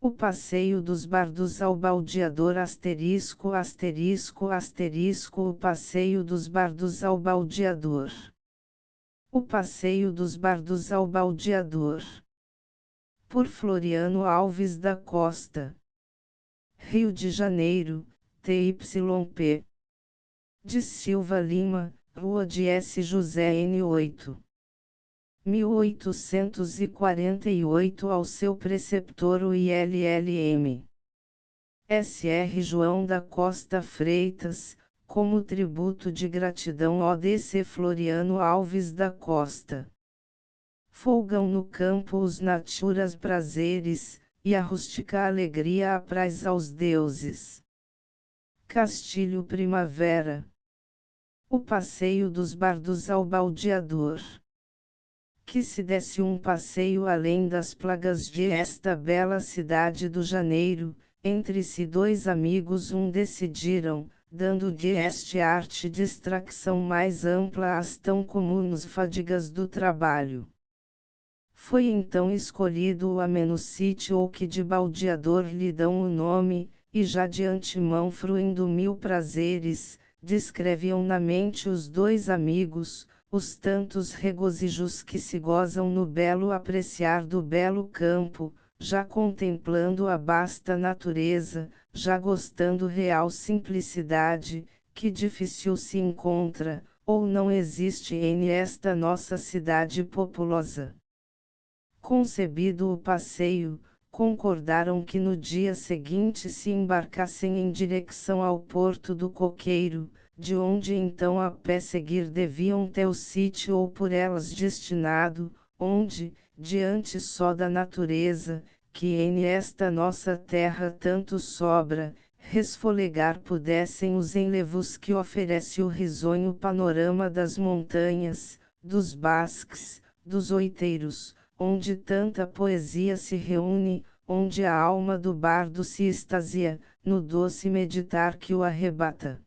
O passeio dos bardos ao baldeador *******, o passeio dos bardos ao baldeador. O passeio dos bardos ao baldeador. Por Floriano Alves da Costa. Rio de Janeiro, TYP. De Silva Lima, Rua de S. José N8. 1848 ao seu preceptor o ILLM. Sr. João da Costa Freitas, como tributo de gratidão ODC Floriano Alves da Costa. Folgam no campo os naturas prazeres, e a rústica alegria apraz aos deuses. Castilho Primavera. O passeio dos bardos ao baldeador. Que se desse um passeio além das plagas de esta bela cidade do Janeiro, entre si dois amigos decidiram, dando-lhe este arte distração mais ampla às tão comuns fadigas do trabalho. Foi então escolhido o ameno sítio ou que de baldeador lhe dão o nome, e já de antemão fruindo mil prazeres, descreviam na mente os dois amigos, os tantos regozijos que se gozam no belo apreciar do belo campo, já contemplando a basta natureza, já gostando real simplicidade, que difícil se encontra, ou não existe em esta nossa cidade populosa. Concebido o passeio, concordaram que no dia seguinte se embarcassem em direção ao Porto do Coqueiro, de onde então a pé seguir deviam até o sítio ou por elas destinado, onde, diante só da natureza, que em esta nossa terra tanto sobra, resfolegar pudessem os enlevos que oferece o risonho panorama das montanhas, dos basques, dos oiteiros, onde tanta poesia se reúne, onde a alma do bardo se extasia, no doce meditar que o arrebata.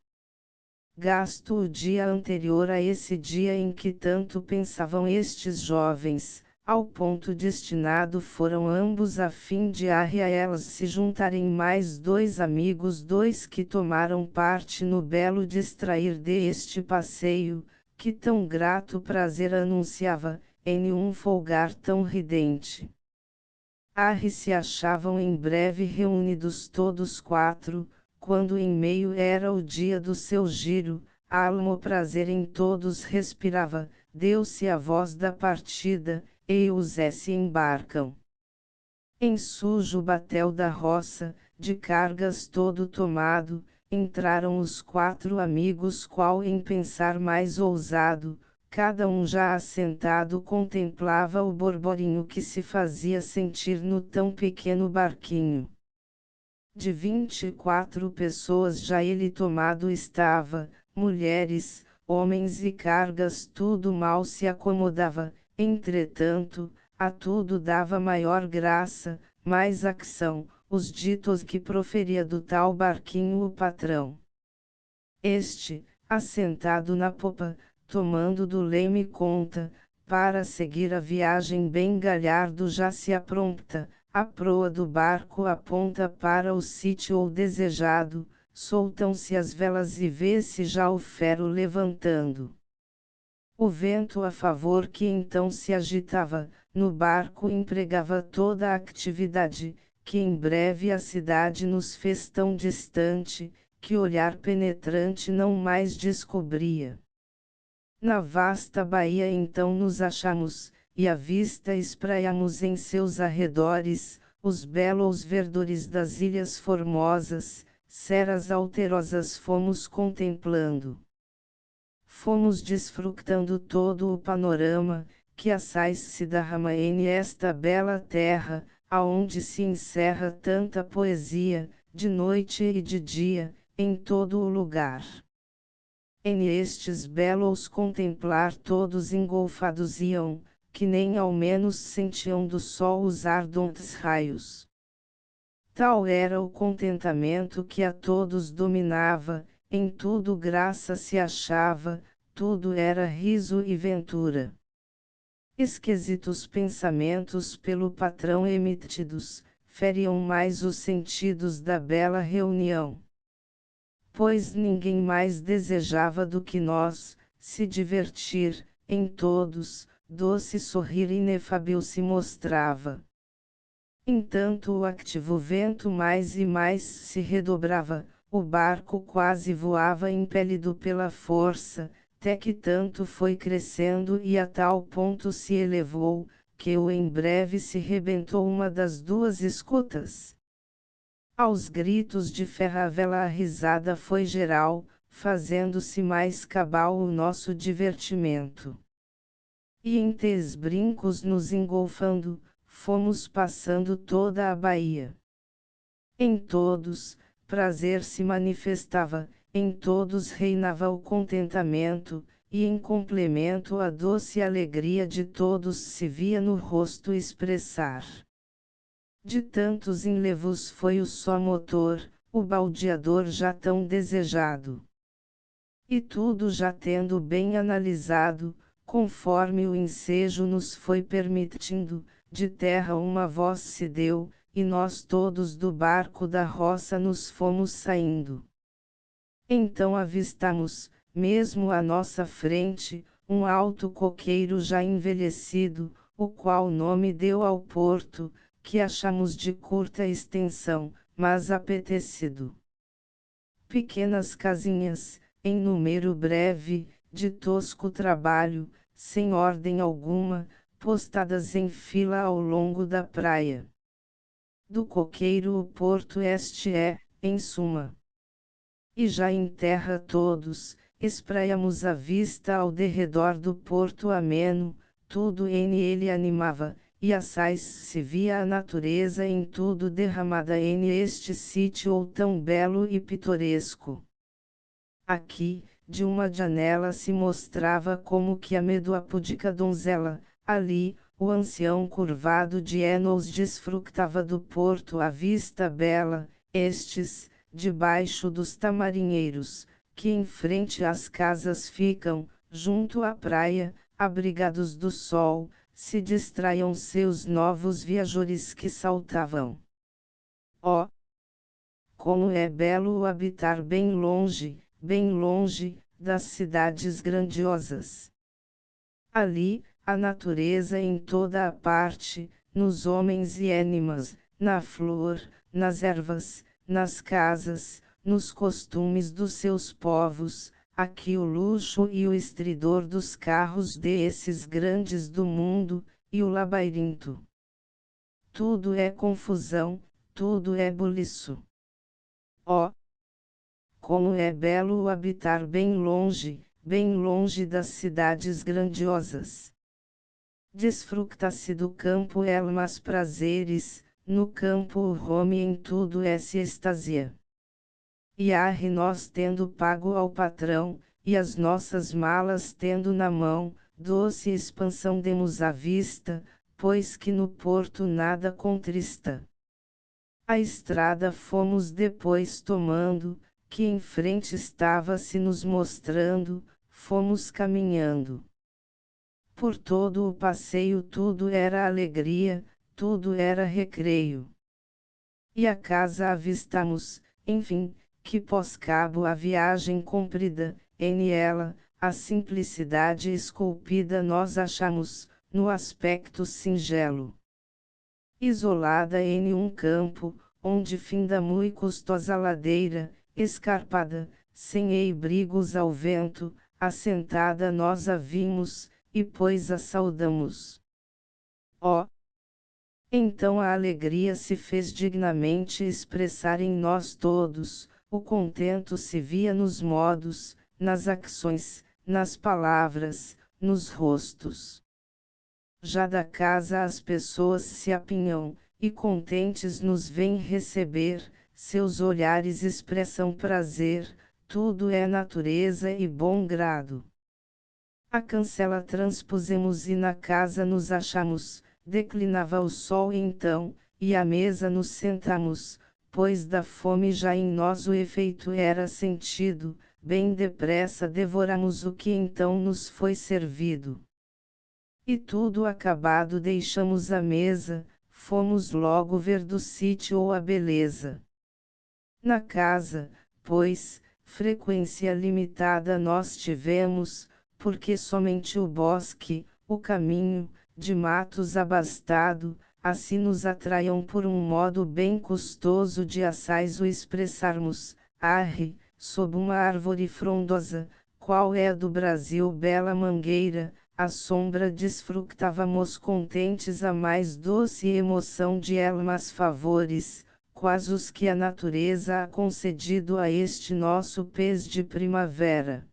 Gasto o dia anterior a esse dia em que tanto pensavam estes jovens, ao ponto destinado foram ambos a fim de a elas se juntarem mais dois amigos, dois que tomaram parte no belo distrair deste passeio, que tão grato prazer anunciava, em um folgar tão ridente. Se achavam em breve reunidos todos quatro, quando em meio era o dia do seu giro, almo prazer em todos respirava, deu-se a voz da partida, e os se embarcam. Em sujo batel da roça, de cargas todo tomado, entraram os quatro amigos qual em pensar mais ousado, cada um já assentado contemplava o borborinho que se fazia sentir no tão pequeno barquinho. De 24 pessoas já ele tomado estava, mulheres, homens e cargas tudo mal se acomodava, entretanto, a tudo dava maior graça, mais acção, os ditos que proferia do tal barquinho o patrão. Este, assentado na popa, tomando do leme conta, para seguir a viagem bem galhardo já se apronta, a proa do barco aponta para o sítio ou desejado, soltam-se as velas e vê-se já o fero levantando. O vento a favor que então se agitava, no barco empregava toda a atividade, que em breve a cidade nos fez tão distante, que olhar penetrante não mais descobria. Na vasta baía então nos achamos, e à vista espraiamos em seus arredores, os belos verdores das ilhas formosas, seras alterosas fomos contemplando. Fomos desfrutando todo o panorama, que assaz se derrama em esta bela terra, aonde se encerra tanta poesia, de noite e de dia, em todo o lugar. Em estes belos contemplar todos engolfados iam, que nem ao menos sentiam do sol os ardentes raios. Tal era o contentamento que a todos dominava, em tudo graça se achava, tudo era riso e ventura. Esquisitos pensamentos pelo patrão emitidos, feriam mais os sentidos da bela reunião. Pois ninguém mais desejava do que nós, se divertir, em todos, doce sorrir inefável se mostrava. Entanto o activo vento mais e mais se redobrava, o barco quase voava impelido pela força, até que tanto foi crescendo e a tal ponto se elevou, que em breve se rebentou uma das duas escutas. Aos gritos de ferravela a risada foi geral, fazendo-se mais cabal o nosso divertimento. E em teus brincos nos engolfando, fomos passando toda a baía. Em todos, prazer se manifestava, em todos reinava o contentamento, e em complemento a doce alegria de todos se via no rosto expressar. De tantos enlevos foi o só motor, o baldeador já tão desejado. E tudo já tendo bem analisado, conforme o ensejo nos foi permitindo, de terra uma voz se deu, e nós todos do barco da roça nos fomos saindo. Então avistamos, mesmo à nossa frente, um alto coqueiro já envelhecido, o qual nome deu ao porto, que achamos de curta extensão, mas apetecido. Pequenas casinhas, em número breve, de tosco trabalho, sem ordem alguma, postadas em fila ao longo da praia. Do coqueiro o porto este é, em suma. E já em terra todos, espraiamos a vista ao derredor do porto ameno, tudo ele animava, e assaz se via a natureza em tudo derramada este sítio ou tão belo e pitoresco. Aqui, de uma janela se mostrava como que a medo a pudica donzela, ali, o ancião curvado de Enos desfrutava do porto à vista bela, estes, debaixo dos tamarinheiros, que em frente às casas ficam, junto à praia, abrigados do sol, se distraiam seus novos viajores que saltavam. Oh! Como é belo o habitar bem longe, das cidades grandiosas. Ali, a natureza em toda a parte, nos homens e animais, na flor, nas ervas, nas casas, nos costumes dos seus povos, aqui o luxo e o estridor dos carros desses grandes do mundo, e o labirinto. Tudo é confusão, tudo é buliço. Oh! Como é belo o habitar bem longe das cidades grandiosas. Desfruta-se do campo mas prazeres, no campo o homem em tudo se extasia. E arre nós tendo pago ao patrão, e as nossas malas tendo na mão, doce expansão demos à vista, pois que no porto nada contrista. A estrada fomos depois tomando, que em frente estava se nos mostrando, fomos caminhando. Por todo o passeio tudo era alegria, tudo era recreio. E a casa avistamos, enfim, que pós-cabo a viagem comprida, ela, a simplicidade esculpida nós achamos, no aspecto singelo. Isolada em um campo, onde finda mui custosa ladeira, escarpada, sem eibrigos ao vento, assentada nós a vimos, e pois a saudamos. Oh! Então a alegria se fez dignamente expressar em nós todos, o contento se via nos modos, nas ações, nas palavras, nos rostos. Já da casa as pessoas se apinham, e contentes nos vêm receber, seus olhares expressam prazer, tudo é natureza e bom grado. A cancela transpusemos e na casa nos achamos, declinava o sol então, e à mesa nos sentamos, pois da fome já em nós o efeito era sentido, bem depressa devoramos o que então nos foi servido. E tudo acabado deixamos a mesa, fomos logo ver do sítio a beleza. Na casa, pois, frequência limitada nós tivemos, porque somente o bosque, o caminho, de matos abastado, assim nos atraiam por um modo bem custoso de assaz o expressarmos, arre, sob uma árvore frondosa, qual é a do Brasil bela mangueira, à sombra desfructávamos contentes a mais doce emoção de elmas favores, quais os que a natureza ha concedido a este nosso pez de primavera.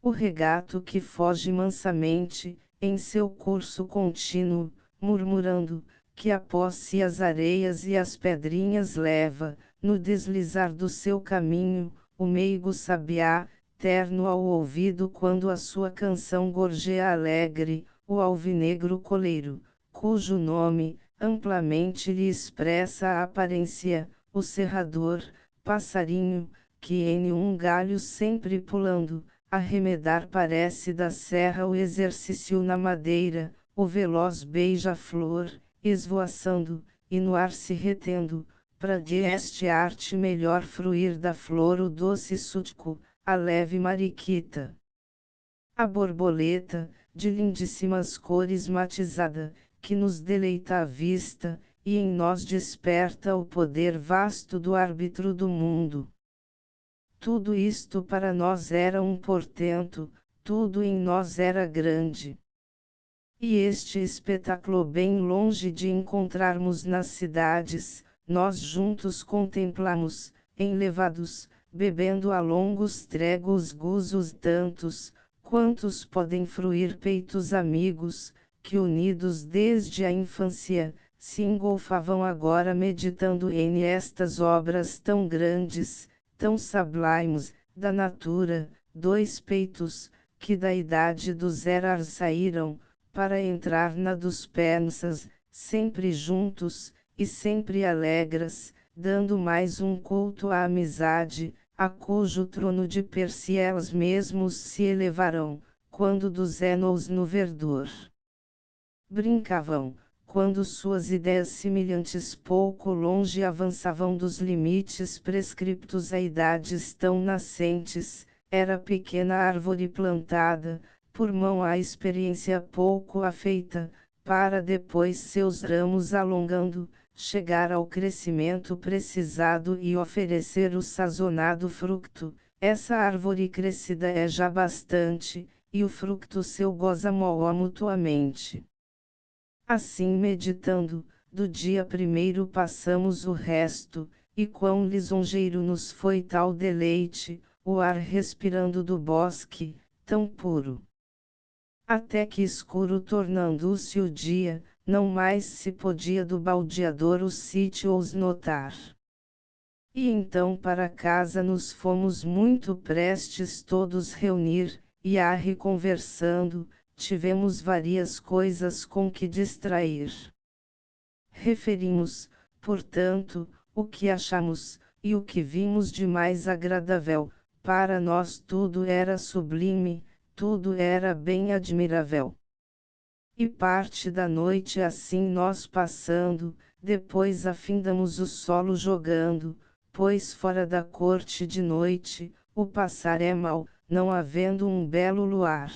O regato que foge mansamente, em seu curso contínuo, murmurando, que após si as areias e as pedrinhas leva, no deslizar do seu caminho, o meigo sabiá, terno ao ouvido quando a sua canção gorjeia alegre, o alvinegro coleiro, cujo nome, amplamente lhe expressa a aparência, o serrador, passarinho, que em um galho sempre pulando, arremedar parece da serra o exercício na madeira, o veloz beija-flor, esvoaçando, e no ar se retendo, para de este arte melhor fruir da flor o doce sútico, a leve mariquita. A borboleta, de lindíssimas cores matizada, que nos deleita a vista, e em nós desperta o poder vasto do árbitro do mundo. Tudo isto para nós era um portento, tudo em nós era grande. E este espetáculo bem longe de encontrarmos nas cidades, nós juntos contemplamos, enlevados, bebendo a longos tregos gozos tantos, quantos podem fruir peitos amigos, que unidos desde a infância, se engolfavam agora meditando em estas obras tão grandes, tão sublimes, da natura, dois peitos, que da idade dos eras saíram, para entrar na dos pensas, sempre juntos, e sempre alegres, dando mais um culto à amizade, a cujo trono de Perse elas mesmos se elevarão, quando dos enos no verdor brincavam, quando suas ideias semelhantes pouco longe avançavam dos limites prescriptos a idades tão nascentes, era pequena árvore plantada, por mão à experiência pouco afeita, para depois seus ramos alongando, chegar ao crescimento precisado e oferecer o sazonado fruto. Essa árvore crescida é já bastante, e o fruto seu goza mutuamente. Assim meditando, do dia primeiro passamos o resto, e quão lisonjeiro nos foi tal deleite, o ar respirando do bosque, tão puro. Até que escuro tornando-se o dia, não mais se podia do baldeador o sítio os notar. E então para casa nos fomos muito prestes todos reunir, e arre conversando, tivemos várias coisas com que distrair. Referimos, portanto, o que achamos, e o que vimos de mais agradável, para nós tudo era sublime, tudo era bem admirável. E parte da noite assim nós passando, depois afindamos o solo jogando, pois fora da corte de noite, o passar é mau, não havendo um belo luar.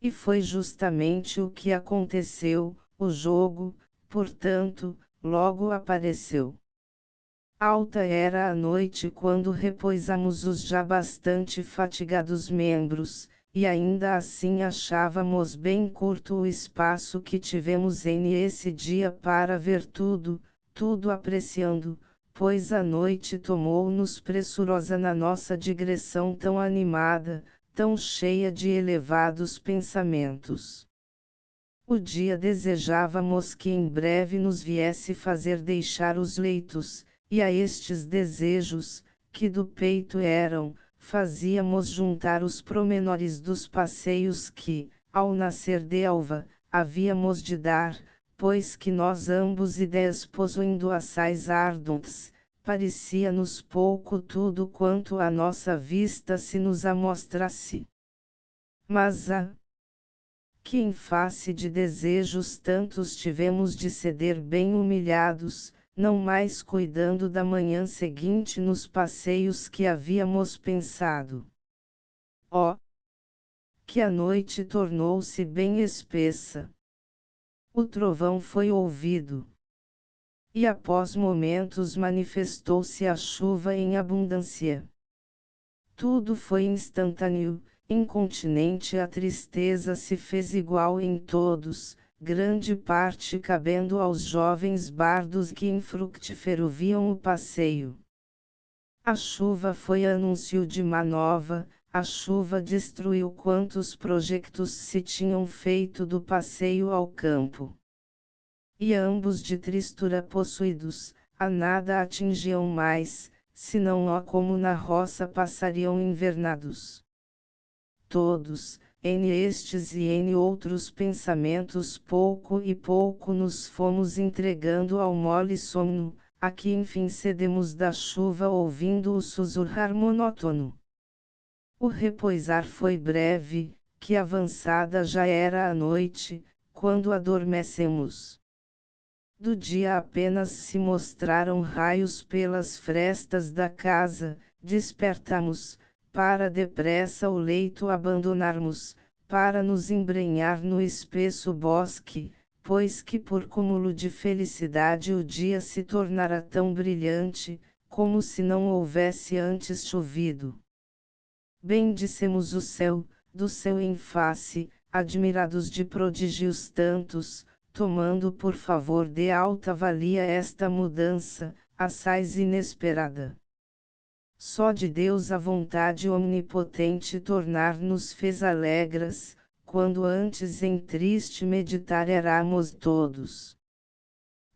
E foi justamente o que aconteceu, o jogo, portanto, logo apareceu. Alta era a noite quando repousamos os já bastante fatigados membros, e ainda assim achávamos bem curto o espaço que tivemos esse dia para ver tudo, tudo apreciando, pois a noite tomou-nos pressurosa na nossa digressão tão animada, tão cheia de elevados pensamentos. O dia desejávamos que em breve nos viesse fazer deixar os leitos, e a estes desejos, que do peito eram, fazíamos juntar os promenores dos passeios que, ao nascer de alva, havíamos de dar, pois que nós ambos ideias possuindo assaz ardentes, parecia-nos pouco tudo quanto a nossa vista se nos amostrasse. Mas que em face de desejos tantos tivemos de ceder bem humilhados, não mais cuidando da manhã seguinte nos passeios que havíamos pensado. Ó, que a noite tornou-se bem espessa. O trovão foi ouvido. E após momentos manifestou-se a chuva em abundância. Tudo foi instantâneo, incontinente a tristeza se fez igual em todos, grande parte cabendo aos jovens bardos que infructífero viam o passeio. A chuva foi anúncio de má nova, a chuva destruiu quantos projetos se tinham feito do passeio ao campo. E ambos de tristura possuídos, a nada atingiam mais, senão ó como na roça passariam invernados. Todos, N estes e N outros pensamentos pouco e pouco nos fomos entregando ao mole sono, a que enfim cedemos da chuva ouvindo-o sussurrar monótono. O repousar foi breve, que avançada já era a noite, quando adormecemos. Do dia apenas se mostraram raios pelas frestas da casa, despertamos, para depressa o leito abandonarmos, para nos embrenhar no espesso bosque, pois que por cúmulo de felicidade o dia se tornara tão brilhante, como se não houvesse antes chovido. Bendissemos o céu, do céu em face, admirados de prodígios tantos, tomando por favor de alta valia esta mudança, assaz inesperada. Só de Deus a vontade omnipotente tornar-nos fez alegres, quando antes em triste meditar éramos todos.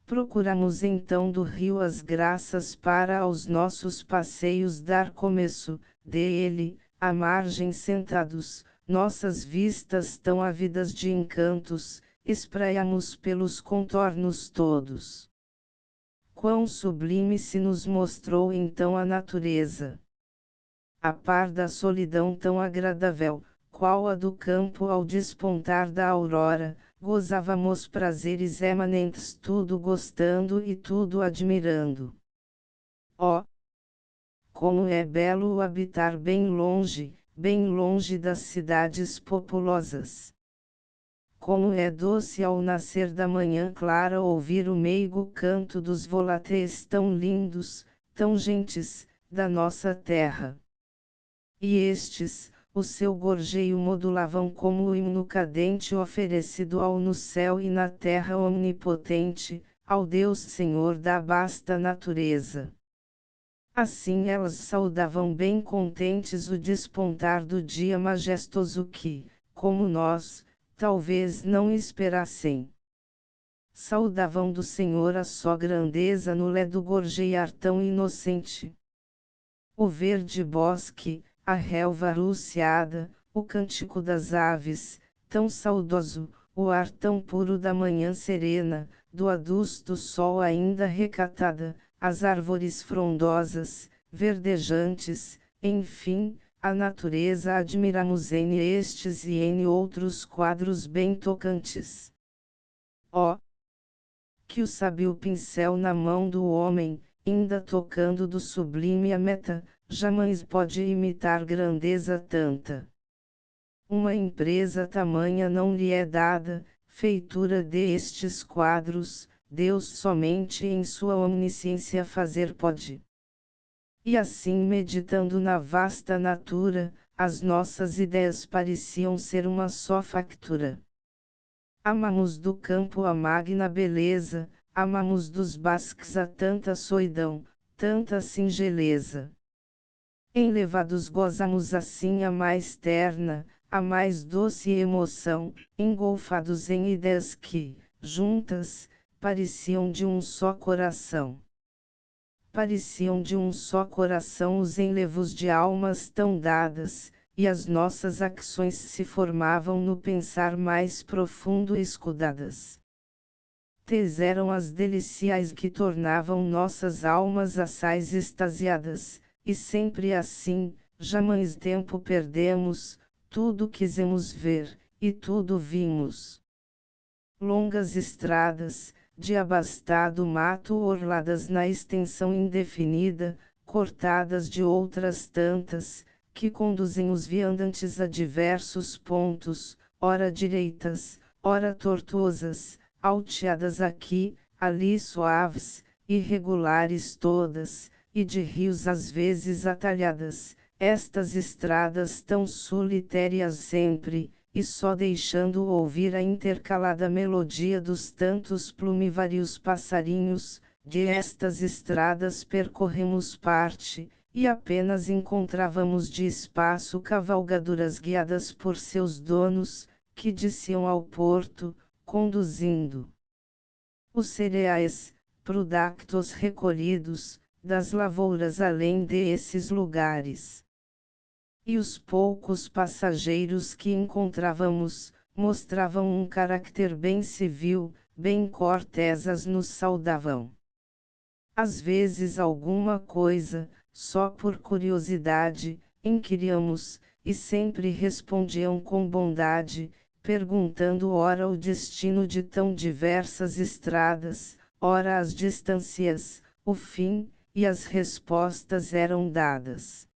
Procuramos então do rio as graças para aos nossos passeios dar começo, dele, à margem sentados, nossas vistas tão ávidas de encantos, espraiamos pelos contornos todos. Quão sublime se nos mostrou então a natureza! A par da solidão tão agradável, qual a do campo ao despontar da aurora, gozávamos prazeres emanentes tudo gostando e tudo admirando. Ó, como é belo o habitar bem longe das cidades populosas! Como é doce ao nascer da manhã clara ouvir o meigo canto dos volatés tão lindos, tão gentes, da nossa terra. E estes, o seu gorjeio modulavam como o himno cadente oferecido ao no céu e na terra omnipotente, ao Deus Senhor da vasta natureza. Assim elas saudavam bem contentes o despontar do dia majestoso que, como nós, talvez não esperassem. Saudavam do Senhor a só grandeza no ledo gorjear tão inocente. O verde bosque, a relva aruciada, o cântico das aves, tão saudoso, o ar tão puro da manhã serena, do adusto sol ainda recatada, as árvores frondosas, verdejantes, enfim, a natureza admiramos N estes e N outros quadros bem tocantes. Ó, que o sábio pincel na mão do homem, ainda tocando do sublime a meta, jamais pode imitar grandeza tanta. Uma empresa tamanha não lhe é dada, feitura destes quadros, Deus somente em sua onisciência fazer pode. E assim meditando na vasta natura, as nossas ideias pareciam ser uma só factura. Amamos do campo a magna beleza, amamos dos basques a tanta soidão, tanta singeleza. Enlevados gozamos assim a mais terna, a mais doce emoção, engolfados em ideias que, juntas, pareciam de um só coração. Pareciam de um só coração os enlevos de almas tão dadas, e as nossas ações se formavam no pensar mais profundo escudadas. Tais eram as deliciais que tornavam nossas almas assaz extasiadas, e sempre assim, jamais tempo perdemos, tudo quisemos ver, e tudo vimos. Longas estradas, de abastado mato orladas na extensão indefinida, cortadas de outras tantas, que conduzem os viandantes a diversos pontos, ora direitas, ora tortuosas, alteadas aqui, ali suaves, irregulares todas, e de rios às vezes atalhadas, estas estradas tão solitárias sempre, e só deixando ouvir a intercalada melodia dos tantos plumivários passarinhos, de estas estradas percorremos parte, e apenas encontrávamos de espaço cavalgaduras guiadas por seus donos, que desciam ao porto, conduzindo os cereais, produtos recolhidos, das lavouras além desses lugares. E os poucos passageiros que encontrávamos, mostravam um caráter bem civil, bem corteses nos saudavam. Às vezes alguma coisa, só por curiosidade, inquiríamos, e sempre respondiam com bondade, perguntando ora o destino de tão diversas estradas, ora as distâncias, o fim, e as respostas eram dadas.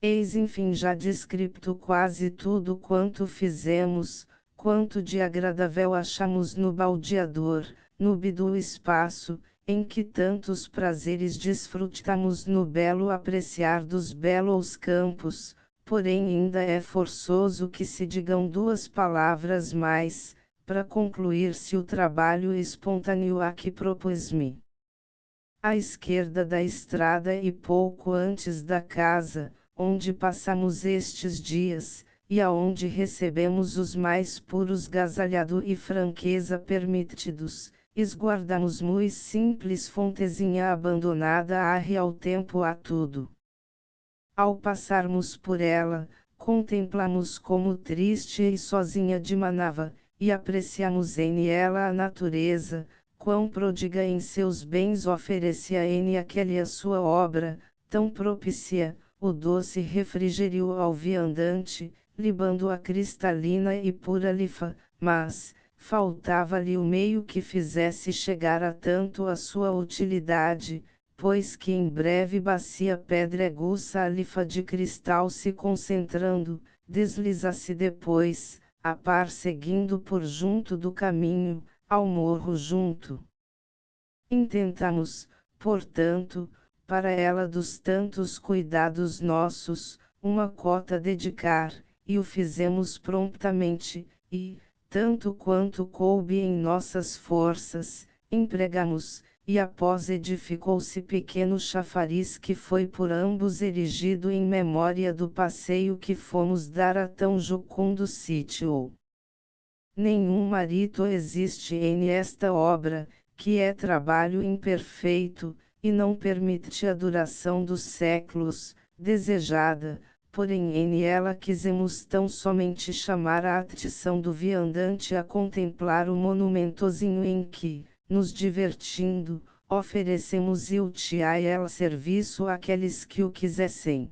Eis enfim já descrito quase tudo quanto fizemos, quanto de agradável achamos no baldeador, núbido espaço, em que tantos prazeres desfrutamos no belo apreciar dos belos campos, porém ainda é forçoso que se digam duas palavras mais, para concluir-se o trabalho espontâneo a que propus-me. À esquerda da estrada e pouco antes da casa, onde passamos estes dias, e aonde recebemos os mais puros gasalhado e franqueza permitidos, esguardamos muito simples fontezinha abandonada há real tempo a tudo. Ao passarmos por ela, contemplamos como triste e sozinha dimanava, e apreciamos em ela a natureza, quão pródiga em seus bens oferecia em aquela sua obra, tão propícia, o doce refrigério ao viandante, libando a cristalina e pura lifa, mas, faltava-lhe o meio que fizesse chegar a tanto a sua utilidade, pois que em breve bacia pedregosa a lifa de cristal se concentrando, desliza-se depois, a par seguindo por junto do caminho, ao morro junto. Intentamos, portanto, para ela dos tantos cuidados nossos, uma cota dedicar, e o fizemos prontamente, e, tanto quanto coube em nossas forças, empregamos, e após edificou-se pequeno chafariz que foi por ambos erigido em memória do passeio que fomos dar a tão jucundo sítio. Nenhum marito existe em esta obra, que é trabalho imperfeito, e não permite a duração dos séculos, desejada, porém em ela quisemos tão somente chamar a atenção do viandante a contemplar o monumentozinho em que, nos divertindo, oferecemos e a ela serviço àqueles que o quisessem.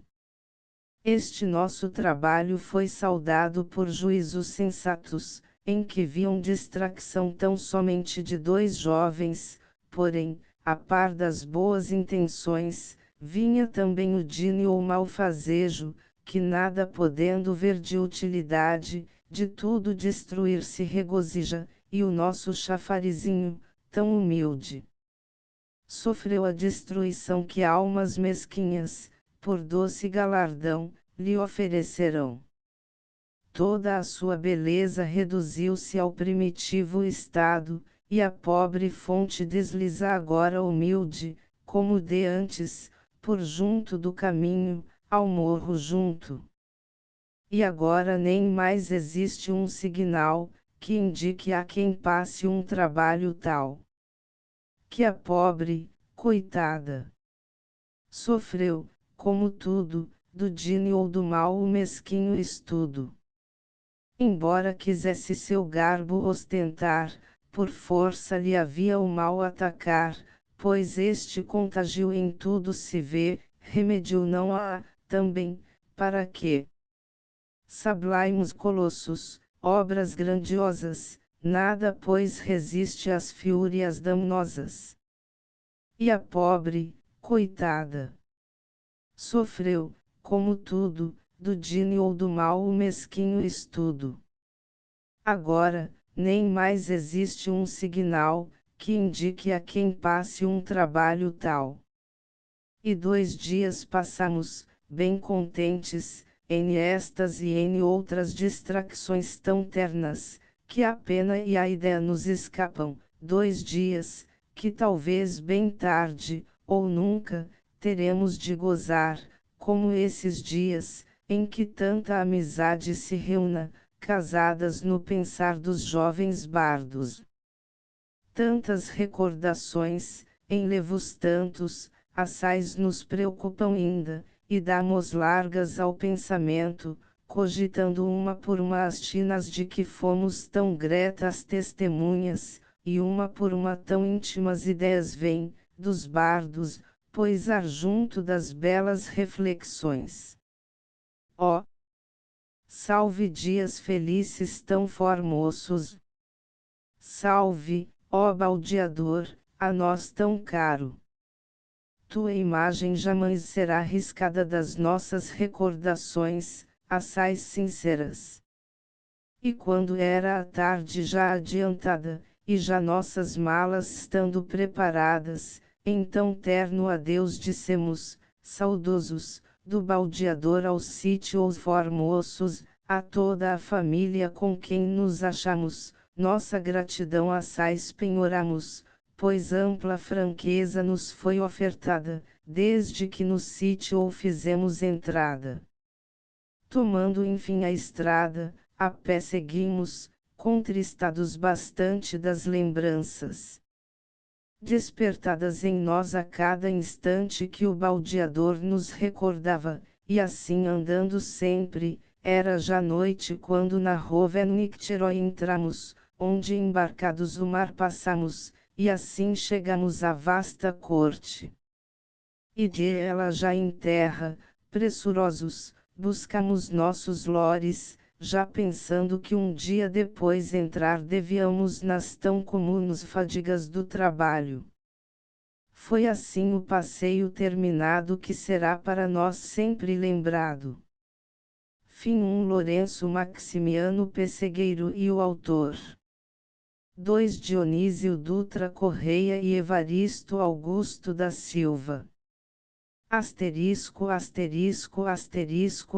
Este nosso trabalho foi saudado por juízos sensatos, em que viam distração tão somente de dois jovens, porém, a par das boas intenções, vinha também o dínio ou malfazejo, que nada podendo ver de utilidade, de tudo destruir se regozija, e o nosso chafarizinho, tão humilde, sofreu a destruição que almas mesquinhas, por doce galardão, lhe oferecerão. Toda a sua beleza reduziu-se ao primitivo estado, e a pobre fonte desliza agora humilde, como de antes, por junto do caminho, ao morro junto. E agora nem mais existe um signal, que indique a quem passe um trabalho tal. Que a pobre, coitada, sofreu, como tudo, do dínio ou do mal o mesquinho estudo. Embora quisesse seu garbo ostentar, por força lhe havia o mal atacar, pois este contagio em tudo se vê, remédio não há, também, para que Sublimes colossos, obras grandiosas, nada pois resiste às fúrias danosas. E a pobre, coitada, sofreu, como tudo, do dino ou do mal o mesquinho estudo. Agora, nem mais existe um signal, que indique a quem passe um trabalho tal. E 2 dias passamos, bem contentes, em estas e em outras distrações tão ternas, que a pena e a ideia nos escapam, 2 dias, que talvez bem tarde, ou nunca, teremos de gozar, como esses dias, em que tanta amizade se reúna, casadas no pensar dos jovens bardos. Tantas recordações, enlevos tantos, assais nos preocupam ainda, e damos largas ao pensamento, cogitando uma por uma as tinas de que fomos tão gretas testemunhas, e uma por uma tão íntimas ideias vêm, dos bardos, poisar junto das belas reflexões. Ó, salve dias felizes tão formosos! Salve, ó baldeador, a nós tão caro! Tua imagem jamais será riscada das nossas recordações, assais sinceras. E quando era a tarde já adiantada, e já nossas malas estando preparadas, então terno adeus dissemos, saudosos, do baldeador aos sítios formosos, a toda a família com quem nos achamos, nossa gratidão assais penhoramos, pois ampla franqueza nos foi ofertada, desde que no sítio fizemos entrada. Tomando enfim a estrada, a pé seguimos, contristados bastante das lembranças despertadas em nós a cada instante que o baldeador nos recordava, e assim andando sempre, era já noite quando na Rovenicteroi entramos, onde embarcados o mar passamos, e assim chegamos à vasta corte. E de ela já em terra, pressurosos, buscamos nossos lores, já pensando que um dia depois entrar devíamos nas tão comuns fadigas do trabalho. Foi assim o passeio terminado que será para nós sempre lembrado. Fim 1 Lourenço Maximiano Pessegueiro e o autor. 2 Dionísio Dutra Correia e Evaristo Augusto da Silva.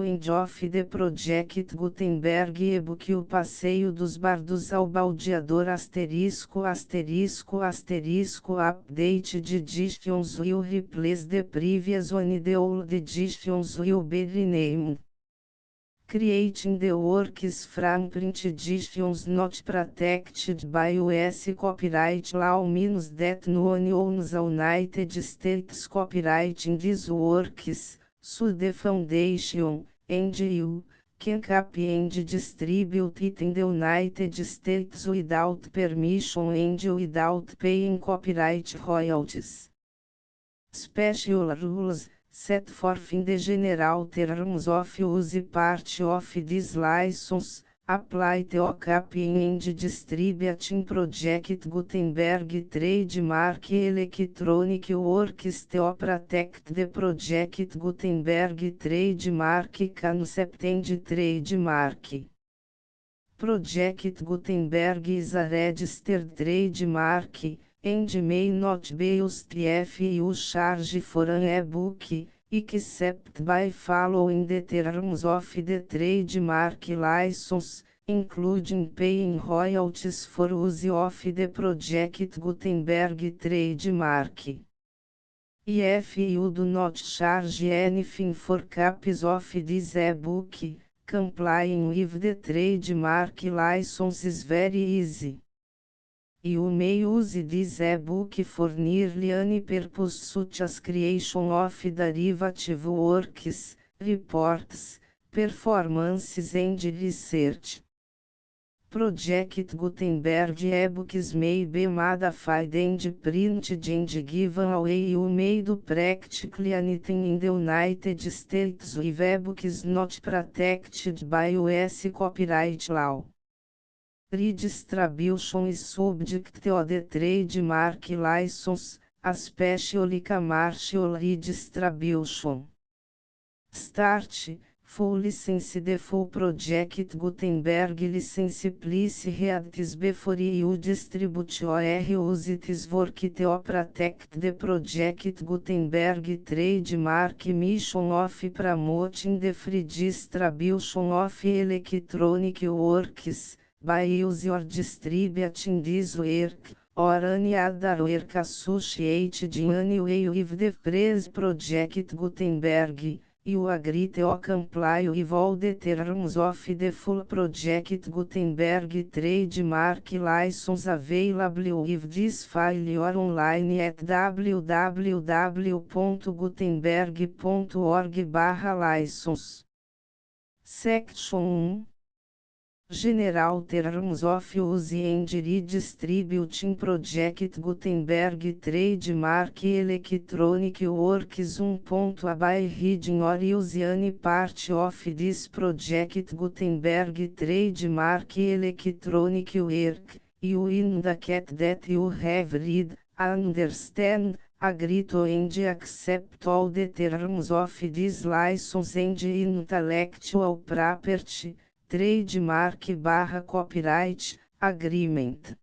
End of the Project Gutenberg e-book O Passeio dos Bardos ao Baldeador Update de Editions will replace the previous one the old editions will be renamed. Creating the works from print editions not protected by US copyright law means that no one owns a United States copyright in these works, so the foundation, and you, can copy and distribute it in the United States without permission and without paying copyright royalties. Special rules set forth in the general terms of use part of this license, apply to copying and distributing Project Gutenberg trademark electronic works to protect the Project Gutenberg trademark concept and trademark. Project Gutenberg is a registered trademark, and may not be used if you charge for an e-book, except by following the terms of the trademark license, including paying royalties for use of the Project Gutenberg trademark. If you do not charge anything for copies of this e-book, complying with the trademark license is very easy. You may use this e-book for nearly any purpose such as creation of derivative works, reports, performances and research. Project Gutenberg e-books may be modified and printed and given away. You may do practically anything in the United States with e-books not protected by US copyright law. Redistribution is subject to the trademark license, especially commercial redistribution. Start, full license. The full project Gutenberg license please read this before you distribute or use this work to protect the project Gutenberg trademark mission of promoting the free distribution of electronic works, by use or distributing this work, or any other work associated in any way with the phrase project Gutenberg. You agree to comply with all the terms of the full project Gutenberg trademark license available with this file or online at www.gutenberg.org/license. Section 1. General Terms of Use and Redistributing Project Gutenberg Trademark Electronic Works 1. By reading or use any part of this project Gutenberg Trademark Electronic Work, you indicate that you have read, understand, agree to and accept all the terms of this license and intellectual property, trademark/copyright, agreement.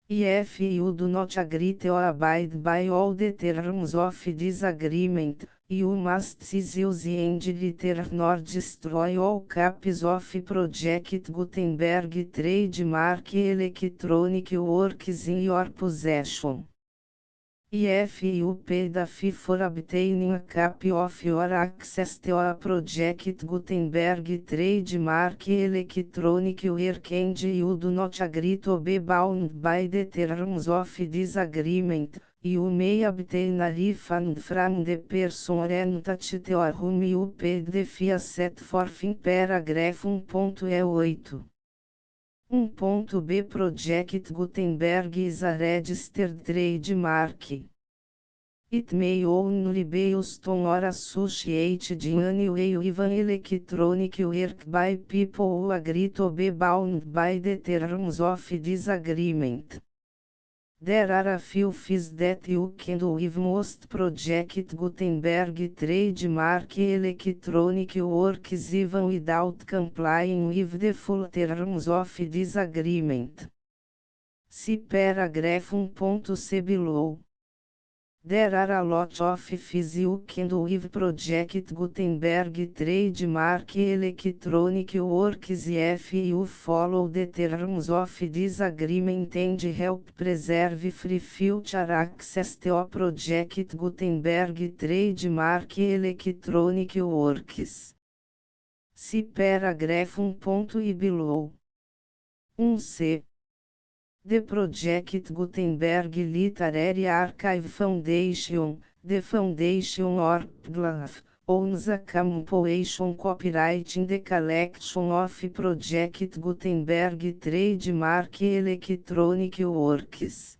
If you do not agree to abide by all the terms of this agreement, you must cease use and return or destroy all copies of Project Gutenberg trademark electronic works in your possession. If you pay the fee for obtaining a copy of your access to a Project Gutenberg trademark electronic work and you do not agree to be bound by the terms of this agreement, you may obtain a refund from the person or entity to whom you paid the fee set forth in paragraph 1.8. 1.b Project Gutenberg is a registered trademark. It may only be used on or associated in any way with an electronic work by people who agree to be bound by the terms of this agreement. There are a few fees that you can do with most Project Gutenberg trademark electronic works even without complying with the full terms of this agreement. See paragraph 1.c below. There are a lot of fees you can do with Project Gutenberg trademark electronic works if you follow the terms of this agreement and help preserve free future access to Project Gutenberg trademark electronic works. See paragraph 1.i below. 1c. The Project Gutenberg Literary Archive Foundation, the Foundation or PGLF, owns a compilation copyright in the collection of Project Gutenberg trademark electronic works.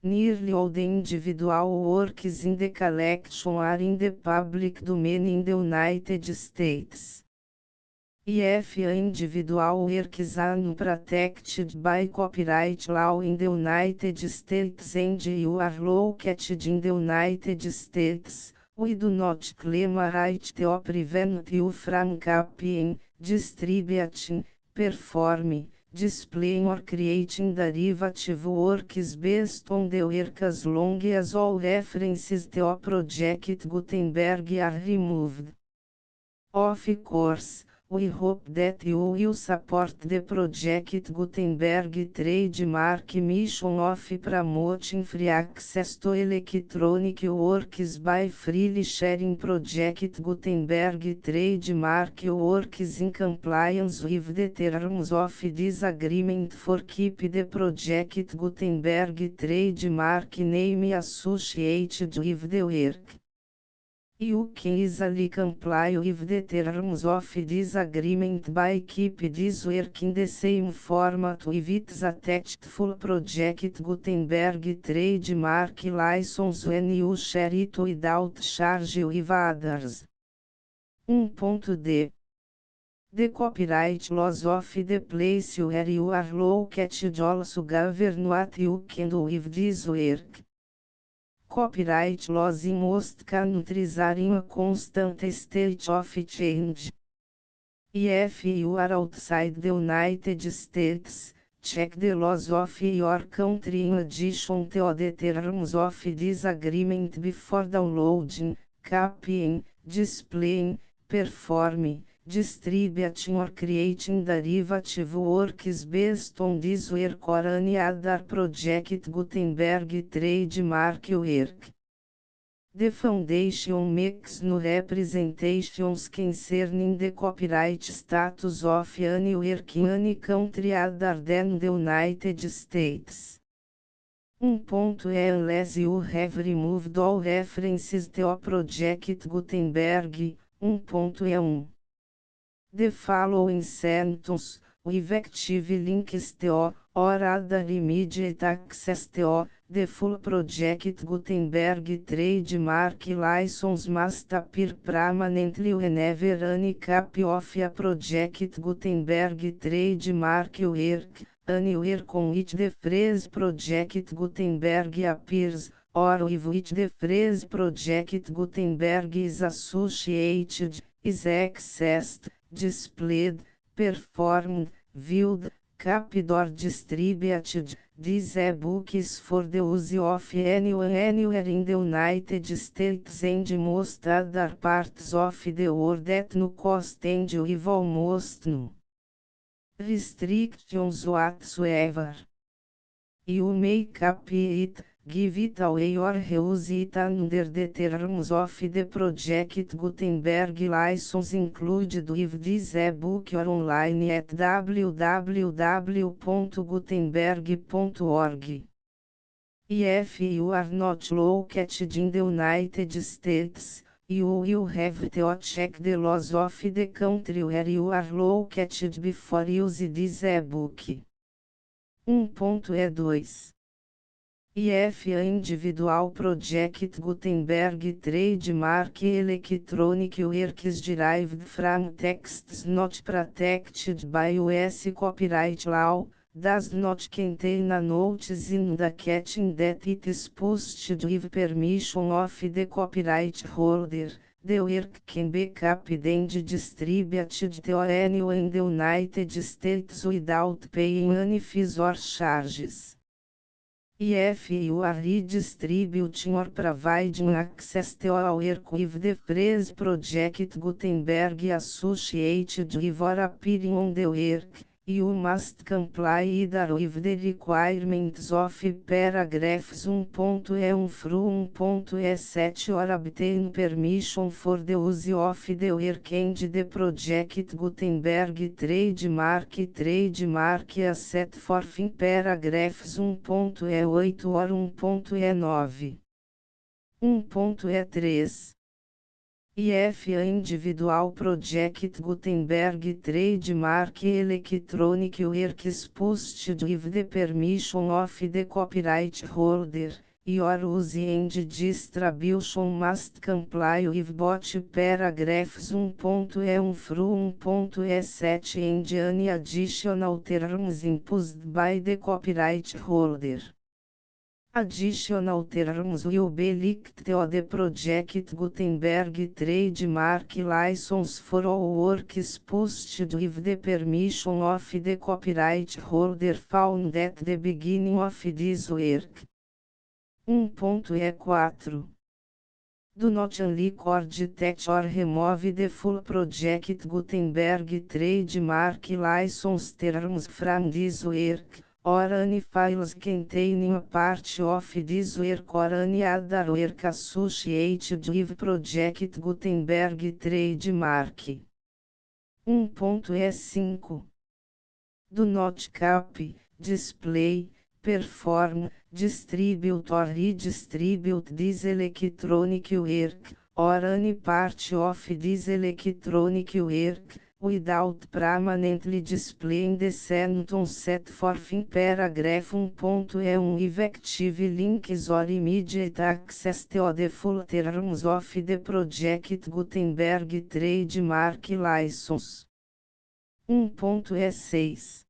Nearly all the individual works in the collection are in the public domain in the United States. If individual works are protected by copyright law in the United States and you are located in the United States, we do not claim a right to prevent you from copying, distributing, performing, displaying or creating derivative works based on the work as long as all references to Project Gutenberg are removed. Of course, we hope that you will support the Project Gutenberg trademark mission of promoting free access to electronic works by freely sharing Project Gutenberg trademark works in compliance with the terms of this agreement for keep the Project Gutenberg trademark name associated with the work. You can easily comply with the terms of this agreement by keep this work in the same format with its attached full Project Gutenberg trademark license when you share it without charge with others. 1.d. The copyright laws of the place where you are located also govern what you can do with this work. Copyright laws in most countries are in a constant state of change. If you are outside the United States, check the laws of your country in addition to the terms of this agreement before downloading, copying, displaying, performing, distributing or creating derivative works based on this work or any other project Gutenberg trademark work. The Foundation makes no representations concerning the copyright status of any work in any country other than the United States. Unless you have removed all references to a project Gutenberg. 1.1. The following sentence, with active links to, or other immediate access to, the full project Gutenberg trademark license must appear permanently whenever any copy of a project Gutenberg trademark work, anywhere on which the phrase project Gutenberg appears, or with which the phrase project Gutenberg is associated, is accessed, displayed, performed, viewed, copied or distributed. This e-book is for the use of anyone anywhere in the United States and most other parts of the world at no cost and with almost no restrictions whatsoever. You may copy it, give it away or reuse it under the terms of the project Gutenberg license included with this e-book or online at www.gutenberg.org. If you are not located in the United States, you will have to check the laws of the country where you are located before use this e-book. 1.2. If an individual project Gutenberg trademark electronic work is derived from texts not protected by US copyright law, does not contain a notice indicating that it is posted with permission of the copyright holder, the work can be copied and distributed to anyone in the United States without paying any fees or charges. If you are redistributing or providing access to a work with the phrase project Gutenberg associated with or appearing on the work, you must comply either with the requirements of paragraphs 1.1 through 1.7 or obtain permission for the use of the work and the project Gutenberg trademark as set forth in paragraphs 1.8 or 1.9. 1.3. If an individual project Gutenberg trademark electronic work is posted with the permission of the copyright holder, your use and distribution must comply with both paragraphs 1.1 through 1.7 and any additional terms imposed by the copyright holder. Additional terms will be linked to the project Gutenberg trademark license for all works posted with the permission of the copyright holder found at the beginning of this work. 1.4. Do not unrecord, touch or remove the full project Gutenberg trademark license terms from this work, or any files containing a part of this work or any other work associated with project Gutenberg trademark. 1.5. Do not copy, display, perform, distribute or redistribute this electronic work, or any part of this electronic work, without permanently displaying the sentence set forth in paragraph 1.1 with active links or immediate access to the full terms of the project Gutenberg trademark license. 1.E6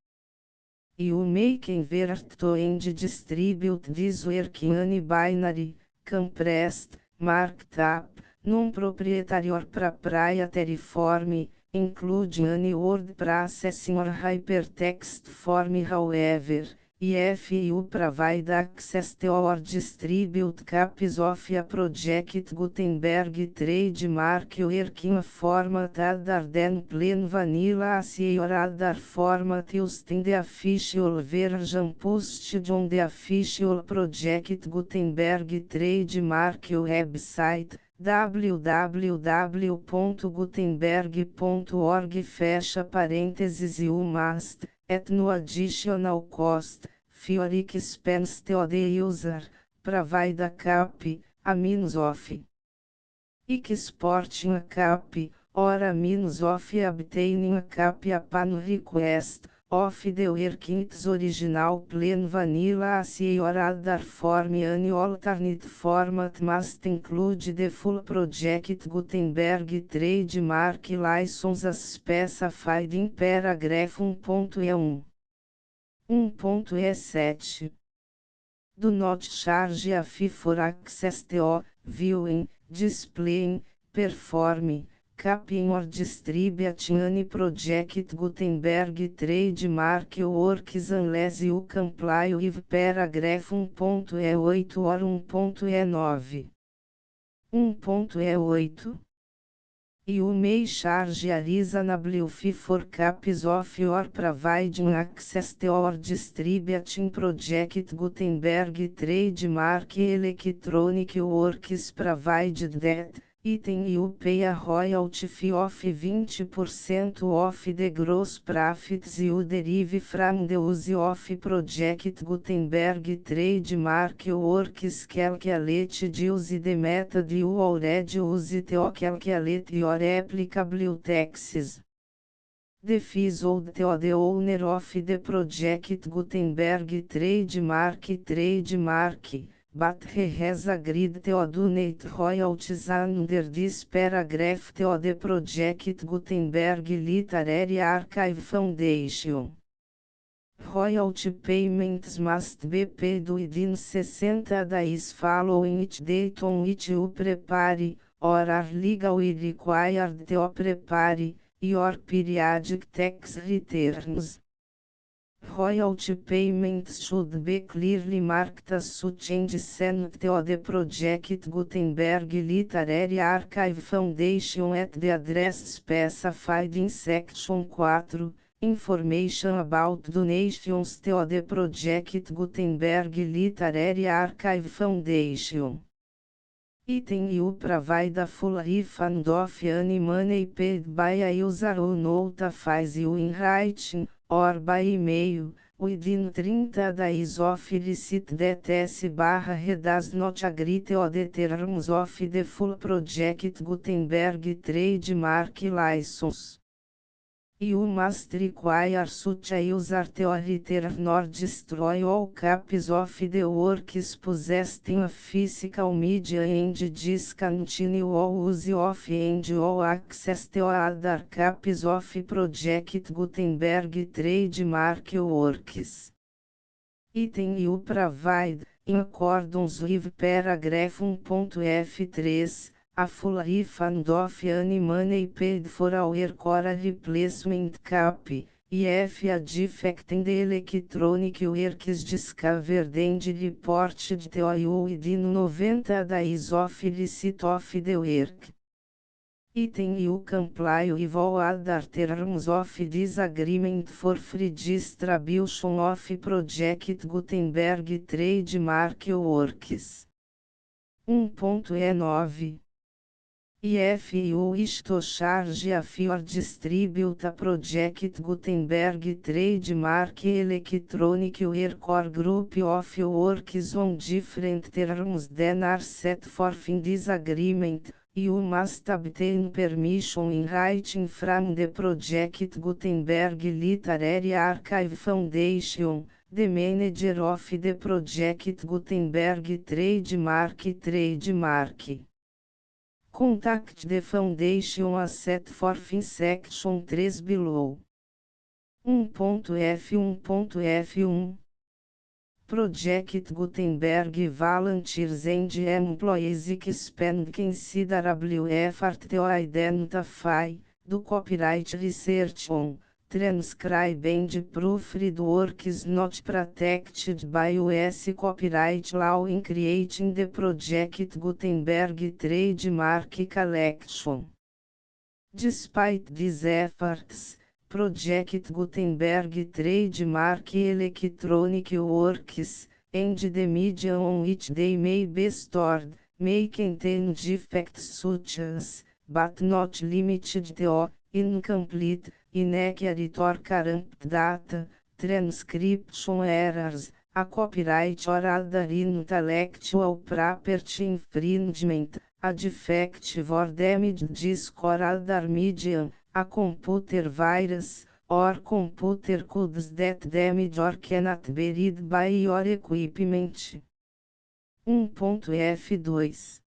You may convert to and distribute this work in binary, compressed, marked up, non-proprietary or proprietary form, including any word processing or hypertext form. However, if you provide access to or distribute copies of a project Gutenberg trademark work in a format other than plain vanilla ASCII or other format used in the official version posted on the official project Gutenberg trademark website, www.gutenberg.org, fecha parênteses, you must, at no additional cost, for expense to the user, provide a copy, a means of exporting a copy, or a means of obtaining a copy upon request, of the work in its original plain vanilla ASCII or other form. Any alternate format must include the full project Gutenberg trademark license as specified in paragraph 1.E1. 1.E7 Do not charge a fee for access to, viewing, displaying, performing, copying or distributing any project Gutenberg trademark works unless you comply with paragraph 1.E8 or 1.E9. 1.E8 You may charge a reasonable fee for copies of your providing access to or distributing project Gutenberg trademark electronic works provided that, item you pay a royalty fee of 20% of the gross profits you derive from the use of project Gutenberg trademark works calculated use the method you already use to calculate your applicable taxes. The fees owed to the owner of the project Gutenberg trademark, but he has agreed to donate royalties under this paragraph to the project Gutenberg Literary Archive Foundation. Royalty payments must be paid within 60 days following each date on which you prepare, or are legally required to prepare, your periodic tax returns. Royalty payments should be clearly marked as such and sent to the project Gutenberg Literary Archive Foundation at the address specified in Section 4, Information about donations to the project Gutenberg Literary Archive Foundation. Item you provide a full refund of any money paid by a user who notifies you in writing, or by email, within 30 days of receipt that S/he does not agree to the terms of the full project Gutenberg trademark license. You must require such a user to return or destroy all copies of the works possessed in a physical media and discontinue all use of and all access to other copies of project Gutenberg trademark works. Item you provide, in accordance with paragraph 1.F3, a full refund of any money paid for a work or a replacement copy, if a defect in the electronic work is discovered and reported to you within 90 days of receipt of the work. Item you comply with all other terms of this agreement for free distribution of project Gutenberg trademark works. 1.E9 If you wish to charge a fee or distribute a project Gutenberg trademark electronic work or group of works on different terms than are set forth in this agreement, you must obtain permission in writing from the project Gutenberg Literary Archive Foundation, the manager of the project Gutenberg trademark. Contact the foundation as set forth in section 3 below. 1.f1.f1 Project Gutenberg Volunteers and Employees Expand Considerable Effort to Identify, do Copyright Research on, Transcribe and Proofread Works Not Protected by US Copyright Law in Creating the Project Gutenberg Trademark Collection. Despite these efforts, Project Gutenberg Trademark Electronic Works, and the media on which they may be stored, may contain defects such as, but not limited to, incomplete, inaccurate or corrupt data, transcription errors, a copyright or other intellectual property infringement, a defective or damaged disk or other medium, a computer virus, or computer codes that damage or cannot be read by your equipment. 1.f2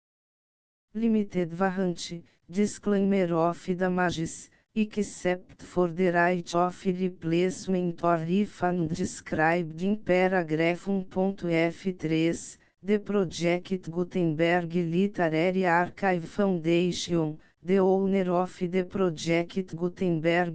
Limited warranty, disclaimer of damages, except for the right of replacement or refund described in paragraph 1.f3, the Project Gutenberg Literary Archive Foundation, the owner of the Project Gutenberg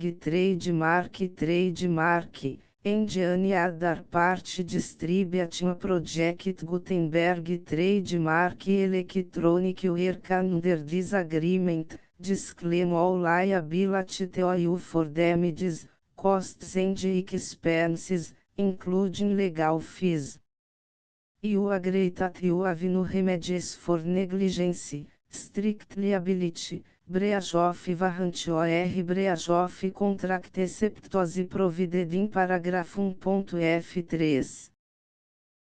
Trademark, and any other party distributing Project Gutenberg Trademark Electronic Work under this agreement, disclaim all liability to you for damages, costs and expenses, including legal fees. You agree that you have no remedies for negligence, strict liability, breach of warranty or breach of contract except as provided in paragraph 1.f3.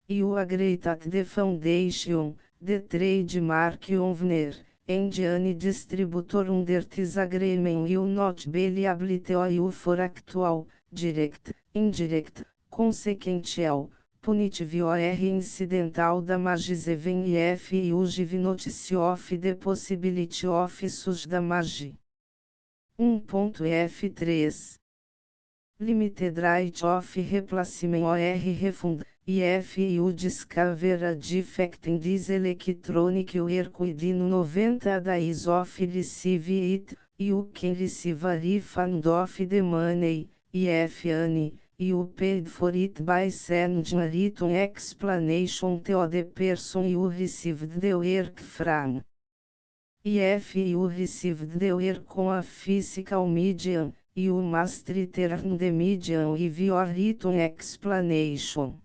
You agree that the foundation, the trademark owner, and any distributor under this agreement will not be liable to you for actual, direct, indirect, consequential, punitive or incidental damages even if you give notice of the possibility of such damage. 1.f3 Limited right of replacement or refund, if you discover a defect in this electronic work within 90 days of receive it, you can receive a refund of the money, if any. You paid for it by sending a written explanation to the person you received the work from. If you received the work on a physical medium, you must return the medium with your written explanation.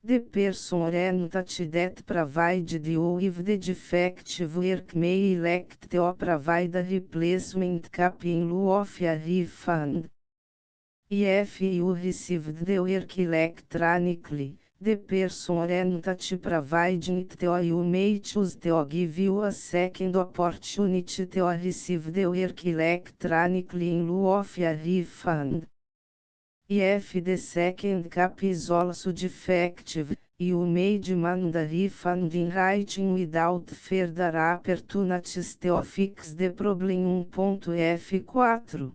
The person or entity that provided you with the defective work may elect to provide a replacement copy in lieu of a refund. If you received the work electronically, the person or entity providing it to you may choose to give you a second opportunity to receive the work electronically in lieu of a refund. If the second copy is also defective, you may demand a refund in writing without further opportunities to fix the problem. 1.f4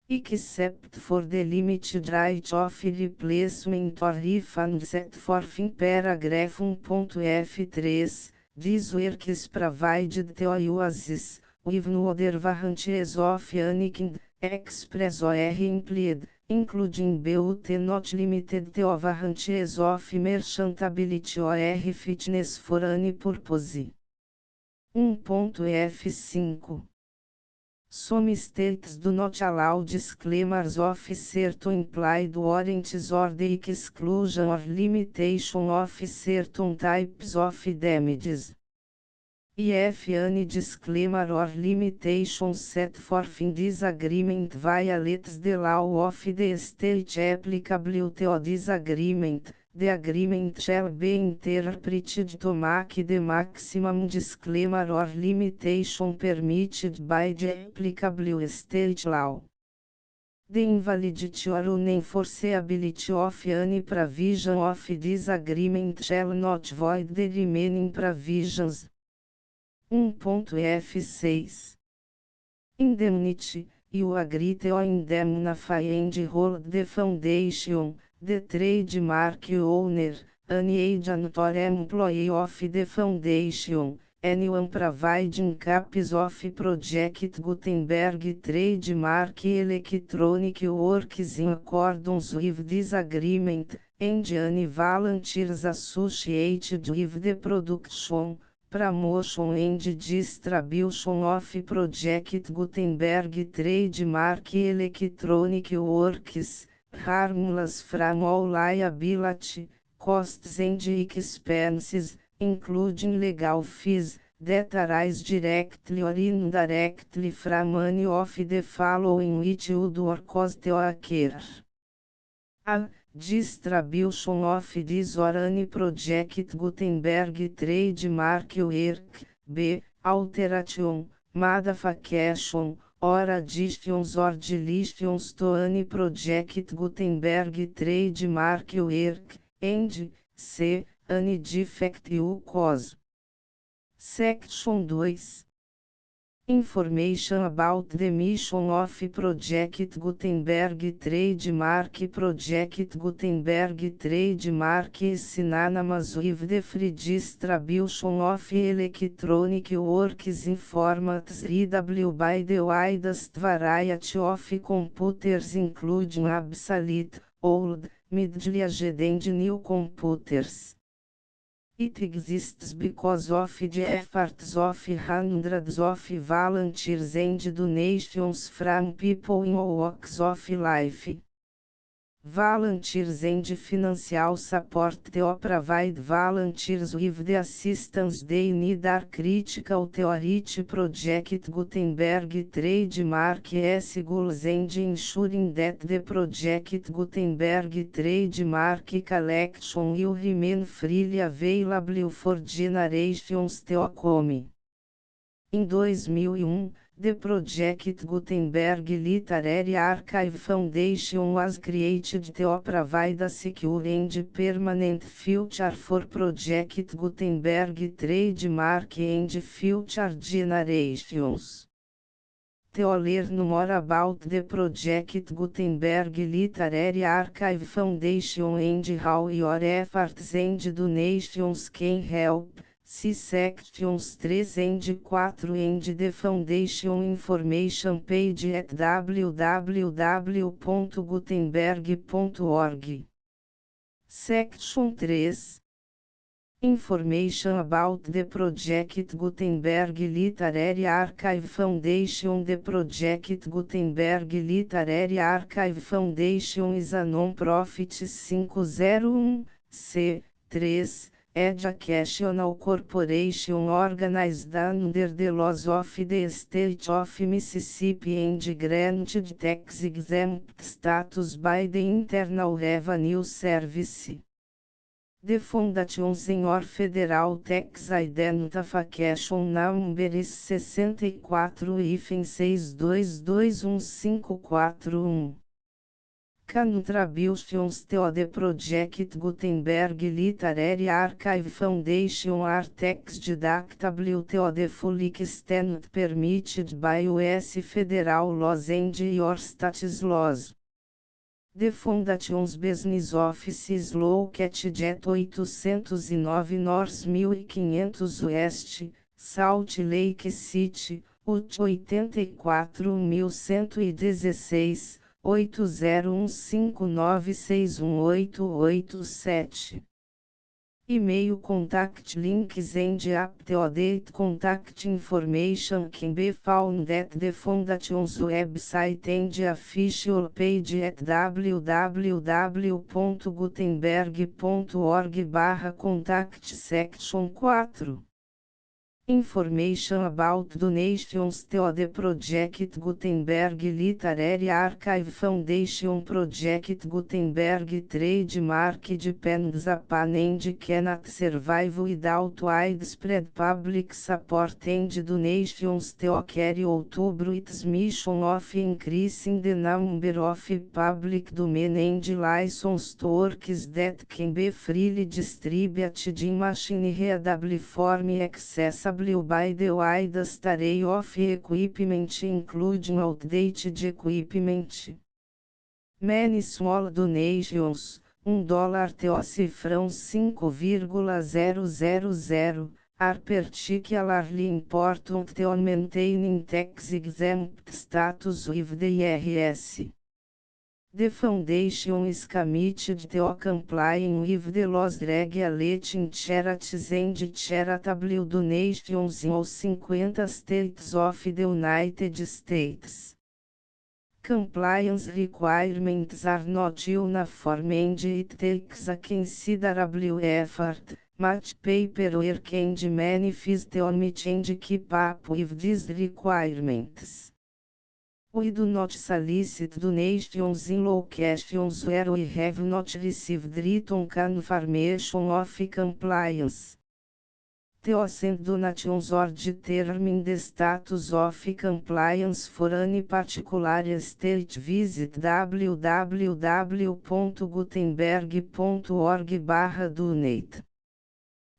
Except for the limited right of replacement or refund set forth in paragraph 1.f3, this work is provided to you as is, with no other warranties of any kind, express or implied, including but not limited to warranties of merchantability or fitness for any purpose. 1.f5 Some states do not allow disclaimers of certain implied warranties or the exclusion or limitation of certain types of damages. If any disclaimer or limitation set forth in this agreement violates the law of the state applicable to this agreement, the agreement shall be interpreted to make the maximum disclaimer or limitation permitted by the applicable state law. The invalidity or unenforceability of any provision of this agreement shall not void the remaining provisions. 1.f6 Indemnity, you agree to indemnify and hold the foundation, the trademark owner, any agent or employee of the foundation, anyone providing copies of Project Gutenberg trademark electronic works in accordance with this agreement, and any volunteers associated with the production, promotion and distribution of Project Gutenberg trademark electronic works, harmless from all liability, costs and expenses, including legal fees, that arise directly or indirectly from any of the following which would or cause to occur. A. Distribution of this or any Project Gutenberg trademark work. B. Alteration, modification, or additions or deletions to any Project Gutenberg trademark work, and C. Any defect you cause. Section 2. Information about the mission of Project Gutenberg trademark. Project Gutenberg trademark is synonymous with the free distribution of electronic works in formats readable by the widest variety of computers, including obsolete, old, middle-aged and new computers. It exists because of the efforts of hundreds of volunteers and donations from people in all walks of life. Volunteers and financial support to provide volunteers with the assistance they need are critical to reach Project Gutenberg trademark goals and ensuring that the Project Gutenberg trademark collection will remain freely available for generations to come. Em 2001, the Project Gutenberg Literary Archive Foundation was created to provide a secure and permanent future for Project Gutenberg trademark and future generations. To learn more about the Project Gutenberg Literary Archive Foundation and how your efforts and donations can help, see sections 3 and 4 and the Foundation information page at www.gutenberg.org. Section 3. Information about the Project Gutenberg Literary Archive Foundation. The Project Gutenberg Literary Archive Foundation is a non-profit 501(c)(3) educational corporation organized under the laws of the State of Mississippi and granted tax-exempt status by the Internal Revenue Service. The Foundation Senior Federal Tax Identification Number is 64-6221541. Contributions to the Project Gutenberg Literary Archive Foundation are tax deductible to the full extent permitted by U.S. federal laws and your state's laws. The Foundation's business office is located at 809 North 1500 West, Salt Lake City, Utah 84116, 8015961887. E-mail contact links and up-to-date contact information can be found at the Foundation's website and official page at www.gutenberg.org/contact. Section 4. Information about donations to the Project Gutenberg Literary Archive Foundation. Project Gutenberg trademark depends upon and cannot survive without widespread public support and donations to carry out its mission of increasing the number of public domain and licensed works that can be freely distributed in machine-readable form accessible by the wide array of equipment including outdated equipment. Many small donations, $1 to cifrão 5,000, are particularly important to maintaining tax-exempt status with the IRS. The foundation is committed to complying with the laws regulating charities and charitable donations in all 50 states of the United States. Compliance requirements are not uniform and it takes a considerable effort, much paperwork and many fees to meet and keep up with these requirements. We do not solicit donations in locations where we have not received written confirmation of compliance. To send donations or determine the status of compliance for any particular state, visit www.gutenberg.org/donate.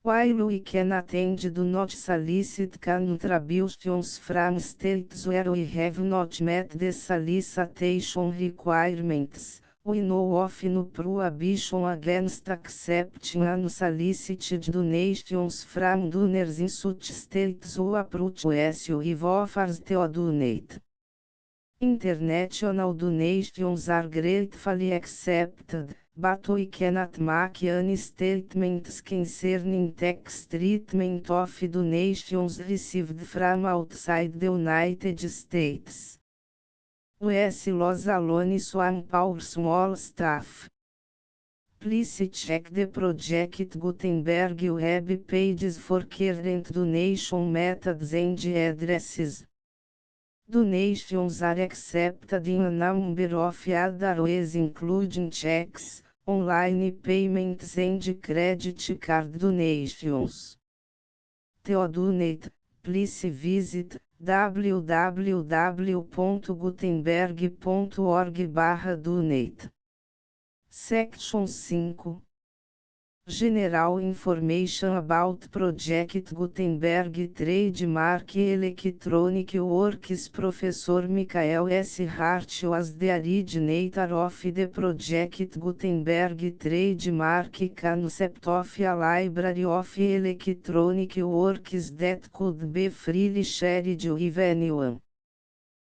While we can attend do not solicit contributions from states where we have not met the solicitation requirements, we know of no prohibition against accepting unsolicited donations from donors in such states who approach us with offers to donate. International donations are gratefully accepted, but we cannot make any statements concerning tax treatment of donations received from outside the United States. US laws alone swamp our small staff. Please check the Project Gutenberg web pages for current donation methods and addresses. Donations are accepted in a number of other ways including checks, online payments and credit card donations. To donate, please visit www.gutenberg.org/donate. Section 5. General Information about Project Gutenberg Trademark Electronic Works. Professor Michael S. Hart was the originator of the Project Gutenberg Trademark concept of a library of electronic works that could be freely shared with anyone.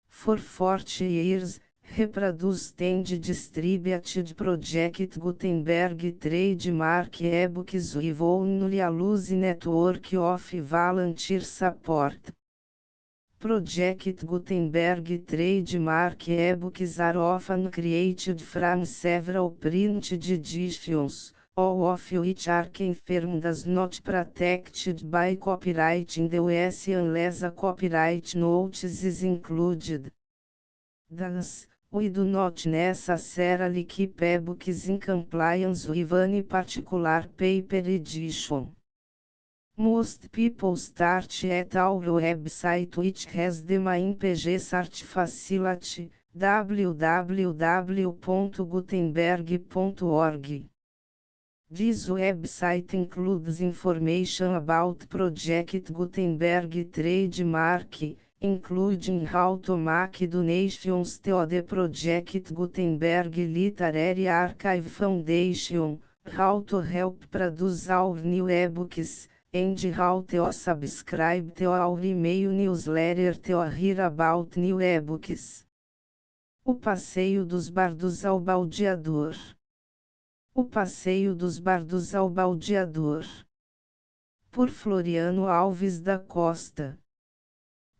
For 40 years, reproduced and distributed Project Gutenberg trademark ebooks with only a loose network of volunteer support. Project Gutenberg trademark ebooks are often created from several printed editions, all of which are confirmed as not protected by copyright in the US unless a copyright notice is included. Thus, we do not necessarily keep ebooks in compliance with any particular paper edition. Most people start at our website, which has the main page search facility, www.gutenberg.org. This website includes information about Project Gutenberg trademark, including how to make donations to the Project Gutenberg Literary Archive Foundation, how to help produce our new ebooks, and how to subscribe to our email newsletter to hear about new ebooks. O Passeio dos Bardos ao Baldeador. O Passeio dos Bardos ao Baldeador. Por Floriano Alves da Costa.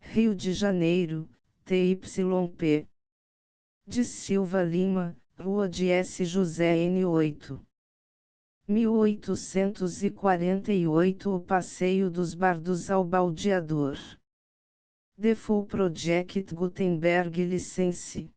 Rio de Janeiro, TYP. De Silva Lima, Rua de S. José N8. 1848. O Passeio dos Bardos ao Baldeador. The Full Project Gutenberg License.